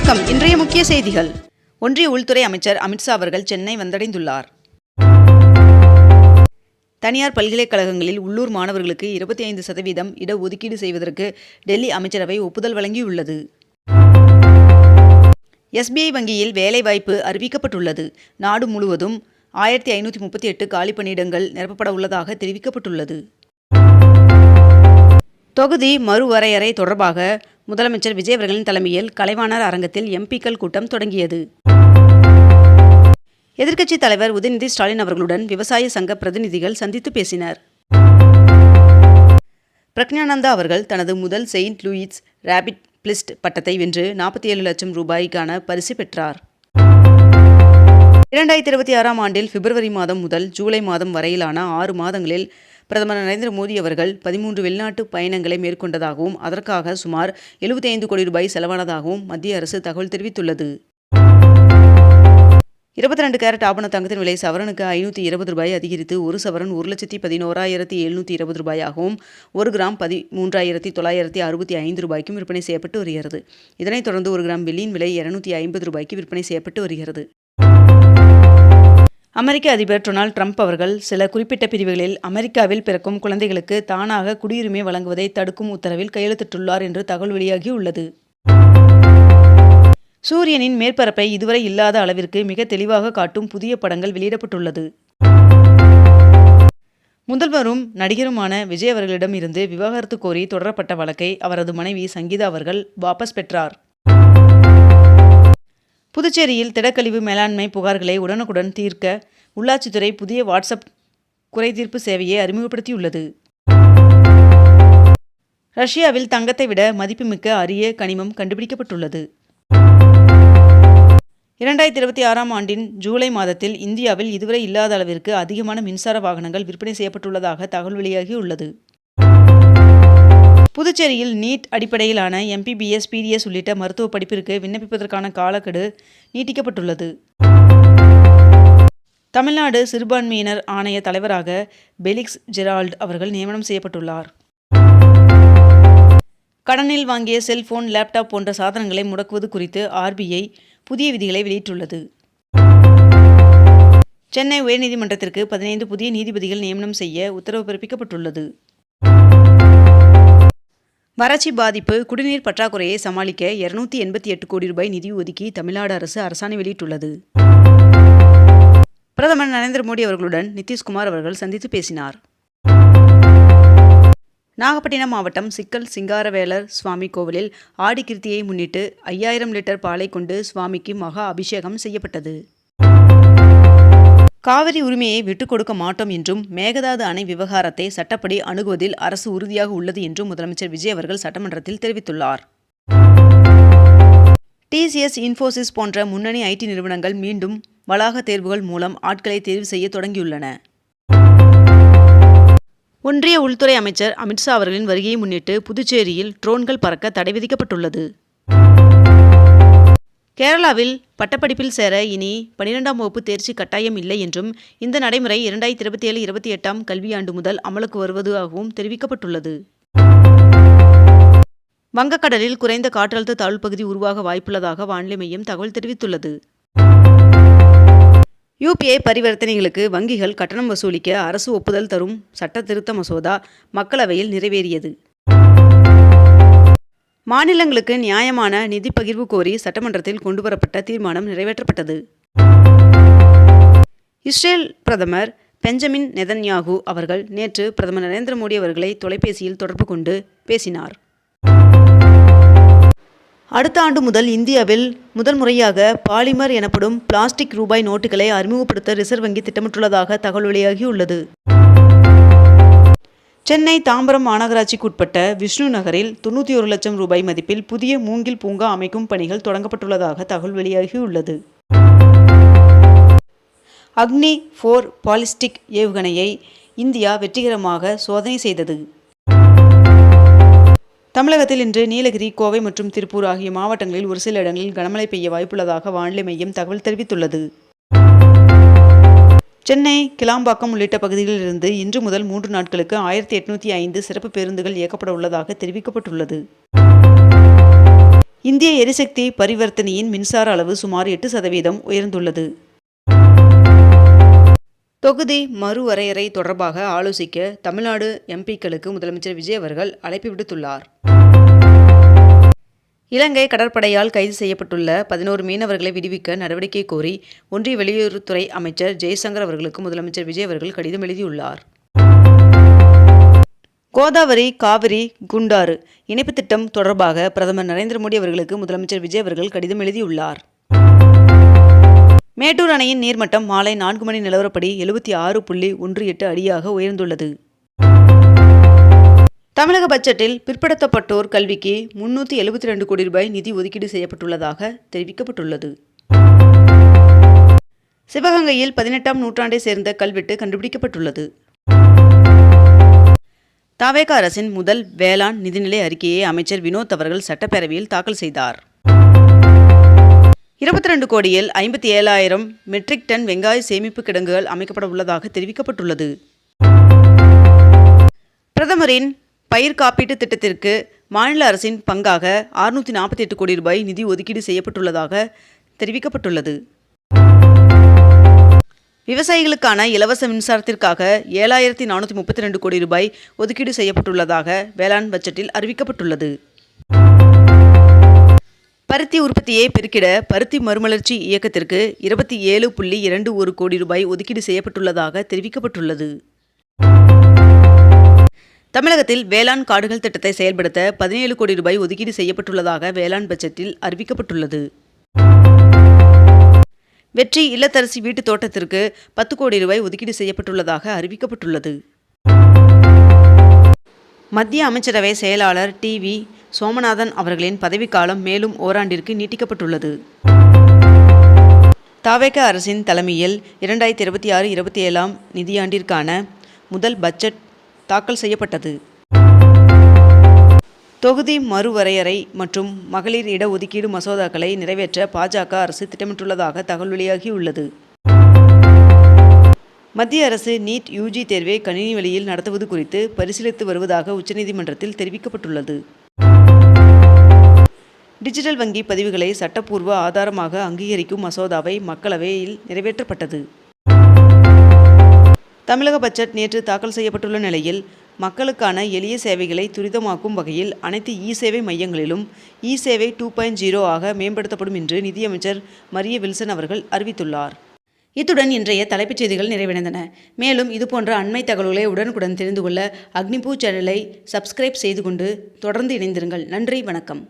வணக்கம். இன்றைய முக்கிய செய்திகள். ஒன்றிய உள்துறை அமைச்சர் அமித்ஷா அவர்கள் சென்னை வந்தடைந்துள்ளார். தனியார் பல்கலைக்கழகங்களில் உள்ளூர் மாணவர்களுக்கு 25% இடஒதுக்கீடு செய்வதற்கு டெல்லி அமைச்சரவை ஒப்புதல் வழங்கியுள்ளது. SBI வங்கியில் வேலைவாய்ப்பு அறிவிக்கப்பட்டுள்ளது. நாடு முழுவதும் 1538 காலிப்பணியிடங்கள் நிரப்பப்பட உள்ளதாக தெரிவிக்கப்பட்டுள்ளது. தொகுதி மறுவரையறை தொடர்பாக முதலமைச்சர் விஜய் அவர்களின் தலைமையில் கலைவாணர் அரங்கத்தில் MP-க்கள் கூட்டம் தொடங்கியது. எதிர்க்கட்சித் தலைவர் உதயநிதி ஸ்டாலின் அவர்களுடன் விவசாய சங்க பிரதிநிதிகள் சந்தித்து பேசினர். பிரக்ஞானந்தா அவர்கள் தனது முதல் செயின்ட் லூயிஸ் ரேபிட் பிளிஸ்ட் பட்டத்தை வென்று 47 லட்சம் ரூபாய்க்கான பரிசு பெற்றார். 2026ஆம் ஆண்டில் பிப்ரவரி மாதம் முதல் ஜூலை மாதம் வரையிலான 6 மாதங்களில் பிரதமர் நரேந்திர மோடி அவர்கள் 13 வெளிநாட்டு பயணங்களை மேற்கொண்டதாகவும் அதற்காக சுமார் 75 கோடி ரூபாய் செலவானதாகவும் மத்திய அரசு தகவல் தெரிவித்துள்ளது. 22 கேரட் ஆபண தங்கத்தின் விலை சவரனுக்கு 520 ரூபாய் அதிகரித்து ஒரு சவரன் 1,11,720 ரூபாயாகவும் 1 கிராம் 13,965 ரூபாய்க்கும் விற்பனை செய்யப்பட்டு வருகிறது. இதனைத் தொடர்ந்து 1 கிராம் வெள்ளியின் விலை 250 ரூபாய்க்கு விற்பனை செய்யப்பட்டு வருகிறது. அமெரிக்க அதிபர் டொனால்ட் ட்ரம்ப் அவர்கள் சில குறிப்பிட்ட பிரிவுகளில் அமெரிக்காவில் பிறக்கும் குழந்தைகளுக்கு தானாக குடியுரிமை வழங்குவதை தடுக்கும் உத்தரவில் கையெழுத்திட்டுள்ளார் என்று தகவல் வெளியாகியுள்ளது. சூரியனின் மேற்பரப்பை இதுவரை இல்லாத அளவிற்கு மிக தெளிவாக காட்டும் புதிய படங்கள் வெளியிடப்பட்டுள்ளது. முதல்வரும் நடிகருமான விஜய் அவர்களிடம் இருந்து விவாகரத்து கோரி தொடரப்பட்ட வழக்கை அவரது மனைவி சங்கீதா அவர்கள் வாபஸ் பெற்றார். புதுச்சேரியில் திடக்கழிவு மேலாண்மை புகார்களை உடனுக்குடன் தீர்க்க உள்ளாட்சித்துறை புதிய வாட்ஸ்அப் குறைதீர்ப்பு சேவையை அறிமுகப்படுத்தியுள்ளது. ரஷ்யாவில் தங்கத்தை விட மதிப்புமிக்க அரிய கனிமம் கண்டுபிடிக்கப்பட்டுள்ளது. 2026ஆம் ஆண்டின் ஜூலை மாதத்தில் இந்தியாவில் இதுவரை இல்லாத அளவிற்கு அதிகமான மின்சார வாகனங்கள் விற்பனை செய்யப்பட்டுள்ளதாக தகவல் வெளியாகியுள்ளது. புதுச்சேரியில் நீட் அடிப்படையிலான MBBS, PDS உள்ளிட்ட மருத்துவ படிப்பிற்கு விண்ணப்பிப்பதற்கான காலக்கெடு நீட்டிக்கப்பட்டுள்ளது. தமிழ்நாடு சிறுபான்மையினர் ஆணைய தலைவராக பெலிக்ஸ் ஜெரால்ட் அவர்கள் நியமனம் செய்யப்பட்டுள்ளார். கடனில் வாங்கிய செல்போன், லேப்டாப் போன்ற சாதனங்களை முடக்குவது குறித்து RBI புதிய விதிகளை வெளியிட்டுள்ளது. சென்னை உயர்நீதிமன்றத்திற்கு 15 புதிய நீதிபதிகள் நியமனம் செய்ய உத்தரவு பிறப்பிக்கப்பட்டுள்ளது. வறட்சி பாதிப்பு, குடிநீர் பற்றாக்குறையை சமாளிக்க 288 கோடி ரூபாய் நிதி ஒதுக்கி தமிழ்நாடு அரசு அரசாணை வெளியிட்டுள்ளது. பிரதமர் நரேந்திர மோடி அவர்களுடன் நிதிஷ்குமார் அவர்கள் சந்தித்து பேசினார். நாகப்பட்டினம் மாவட்டம் சிக்கல் சிங்காரவேலர் சுவாமி கோவிலில் ஆடி கிருத்தியை முன்னிட்டு 5000 லிட்டர் பாலை கொண்டு சுவாமிக்கு மகா அபிஷேகம் செய்யப்பட்டது. காவிரி உரிமையை விட்டுக் கொடுக்க மாட்டோம் என்றும் மேகதாது அணை விவகாரத்தை சட்டப்படி அணுகுவதில் அரசு உறுதியாக உள்ளது என்றும் முதலமைச்சர் விஜய் அவர்கள் சட்டமன்றத்தில் தெரிவித்துள்ளார். TCS, இன்ஃபோசிஸ் போன்ற முன்னணி IT நிறுவனங்கள் மீண்டும் வளாக தேர்வுகள் மூலம் ஆட்களை தேர்வு செய்ய தொடங்கியுள்ளன. ஒன்றிய உள்துறை அமைச்சர் அமித்ஷா அவர்களின் வருகையை முன்னிட்டு புதுச்சேரியில் ட்ரோன்கள் பறக்க தடை விதிக்கப்பட்டுள்ளது. கேரளாவில் பட்டப்படிப்பில் சேர இனி 12ஆம் வகுப்பு தேர்ச்சி கட்டாயம் இல்லை என்றும் இந்த நடைமுறை 2027-28ஆம் கல்வியாண்டு முதல் அமலுக்கு வருவதாகவும் தெரிவிக்கப்பட்டுள்ளது. வங்கக்கடலில் குறைந்த காற்றழுத்த தாழ்வு பகுதி உருவாக வாய்ப்புள்ளதாக வானிலை மையம் தகவல் தெரிவித்துள்ளது. UPI பரிவர்த்தனைகளுக்கு வங்கிகள் கட்டணம் வசூலிக்க அரசு ஒப்புதல் தரும் சட்ட திருத்த மசோதா மக்களவையில் நிறைவேறியது. மாநிலங்களுக்கு நியாயமான நிதி பகிர்வு கோரி சட்டமன்றத்தில் கொண்டுவரப்பட்ட தீர்மானம் நிறைவேற்றப்பட்டது. இஸ்ரேல் பிரதமர் பெஞ்சமின் நெதன்யாகு அவர்கள் நேற்று பிரதமர் நரேந்திர மோடி அவர்களை தொலைபேசியில் தொடர்பு கொண்டு பேசினார். அடுத்த ஆண்டு முதல் இந்தியாவில் முதல் முறையாக பாலிமர் எனப்படும் பிளாஸ்டிக் ரூபாய் நோட்டுகளை அறிமுகப்படுத்த ரிசர்வ் வங்கி திட்டமிட்டுள்ளதாக தகவல் வெளியாகியுள்ளது. சென்னை தாம்பரம் மாநகராட்சிக்குட்பட்ட விஷ்ணு நகரில் 91 லட்சம் ரூபாய் மதிப்பில் புதிய மூங்கில் பூங்கா அமைக்கும் பணிகள் தொடங்கப்பட்டுள்ளதாக தகவல் வெளியாகியுள்ளது. அக்னி 4 பாலிஸ்டிக் ஏவுகணையை இந்தியா வெற்றிகரமாக சோதனை செய்தது. தமிழகத்தில் இன்று நீலகிரி, கோவை மற்றும் திருப்பூர் ஆகிய மாவட்டங்களில் ஒரு சில இடங்களில் கனமழை பெய்ய வாய்ப்புள்ளதாக வானிலை மையம் தகவல் தெரிவித்துள்ளது. சென்னை கிளாம்பாக்கம் உள்ளிட்ட பகுதிகளில் இருந்து இன்று முதல் 3 நாட்களுக்கு 1805 சிறப்பு பேருந்துகள் இயக்கப்பட உள்ளதாக தெரிவிக்கப்பட்டுள்ளது. இந்திய எரிசக்தி பரிவர்த்தனையின் மின்சார அளவு சுமார் 8% உயர்ந்துள்ளது. தொகுதி மறுவரையறை தொடர்பாக ஆலோசிக்க தமிழ்நாடு எம்பிக்களுக்கு முதலமைச்சர் விஜய் அவர்கள் அழைப்பு விடுத்துள்ளார். இலங்கை கடற்படையால் கைது செய்யப்பட்டுள்ள 11 மீனவர்களை விடுவிக்க நடவடிக்கை கோரி ஒன்றிய வெளியுறவுத்துறை அமைச்சர் ஜெய்சங்கர் அவர்களுக்கு முதலமைச்சர் விஜய் அவர்கள் கடிதம் எழுதியுள்ளார். கோதாவரி காவிரி குண்டாறு இணைப்பு திட்டம் தொடர்பாக பிரதமர் நரேந்திர மோடி அவர்களுக்கு முதலமைச்சர் விஜய் அவர்கள் கடிதம் எழுதியுள்ளார். மேட்டூர் அணையின் நீர்மட்டம் மாலை 4 மணி நிலவரப்படி 76.18 அடியாக உயர்ந்துள்ளது. தமிழக பட்ஜெட்டில் பிற்படுத்தப்பட்டோர் கல்விக்கு 372 கோடி ரூபாய் நிதி ஒதுக்கீடு செய்யப்பட்டுள்ளதாக தெரிவிக்கப்பட்டுள்ளது. சிவகங்கையில் 18ஆம் நூற்றாண்டை சேர்ந்த கல்வெட்டு கண்டுபிடிக்கப்பட்டுள்ளது. தவேக அரசின் முதல் வேளாண் நிதிநிலை அறிக்கையை அமைச்சர் வினோத் அவர்கள் சட்டப்பேரவையில் தாக்கல் செய்தார். 22 கோடியில் 57,000 மெட்ரிக் டன் வெங்காய சேமிப்பு கிடங்குகள் அமைக்கப்பட உள்ளதாக தெரிவிக்கப்பட்டுள்ளது. பிரதமரின் பயிர் காப்பீட்டு திட்டத்திற்கு மாநில அரசின் பங்காக 648 கோடி ரூபாய் நிதி ஒதுக்கீடு செய்யப்பட்டுள்ளதாக தெரிவிக்கப்பட்டுள்ளது. விவசாயிகளுக்கான இலவச மின்சாரத்திற்காக 7,432 கோடி ரூபாய் ஒதுக்கீடு செய்யப்பட்டுள்ளதாக வேளாண் பட்ஜெட்டில் அறிவிக்கப்பட்டுள்ளது. பருத்தி உற்பத்தியை பெருக்கிட பருத்தி மறுமலர்ச்சி இயக்கத்திற்கு 27.21 கோடி ரூபாய் ஒதுக்கீடு செய்யப்பட்டுள்ளதாக தெரிவிக்கப்பட்டுள்ளது. தமிழகத்தில் வேளாண் காடுகள் திட்டத்தை செயல்படுத்த 17 கோடி ரூபாய் ஒதுக்கீடு செய்யப்பட்டுள்ளதாக வேளாண் பட்ஜெட்டில் அறிவிக்கப்பட்டுள்ளது. வெற்றி இல்லத்தரசி வீட்டு தோட்டத்திற்கு 10 கோடி ரூபாய் ஒதுக்கீடு செய்யப்பட்டுள்ளதாக அறிவிக்கப்பட்டுள்ளது. மத்திய அமைச்சரவை செயலாளர் டி.வி. சோமநாதன் அவர்களின் பதவிக்காலம் மேலும் ஓராண்டிற்கு நீட்டிக்கப்பட்டுள்ளது. தவேக அரசின் தலைமையில் 2026-27ஆம் நிதியாண்டிற்கான முதல் பட்ஜெட் தாக்கல் செய்யப்பட்டது. தொகுதி மறுவரையறை மற்றும் மகளிர் இடஒதுக்கீடு மசோதாக்களை நிறைவேற்ற பாஜக அரசு திட்டமிட்டுள்ளதாக தகவல் வெளியாகியுள்ளது. மத்திய அரசு நீட் யூஜி தேர்வை கணினி வழியில் நடத்துவது குறித்து பரிசீலித்து வருவதாக உச்சநீதிமன்றத்தில் தெரிவிக்கப்பட்டுள்ளது. டிஜிட்டல் வங்கி பதிவுகளை சட்டப்பூர்வ ஆதாரமாக அங்கீகரிக்கும் மசோதாவை மக்களவையில் நிறைவேற்றப்பட்டது. தமிழக பட்ஜெட் நேற்று தாக்கல் செய்யப்பட்டுள்ள நிலையில் மக்களுக்கான எளிய சேவைகளை துரிதமாக்கும் வகையில் அனைத்து இ-சேவை மையங்களிலும் இ-சேவை 2.0 ஆக மேம்படுத்தப்படும் என்று நிதியமைச்சர் மரிய வில்சன் அவர்கள் அறிவித்துள்ளார். இத்துடன் இன்றைய தலைப்புச் செய்திகள் நிறைவடைந்தன. மேலும் இதுபோன்ற அண்மை தகவல்களை உடனுக்குடன் தெரிந்து கொள்ள அக்னிபூ சேனலை சப்ஸ்கிரைப் செய்து கொண்டு தொடர்ந்து இணைந்திருங்கள். நன்றி, வணக்கம்.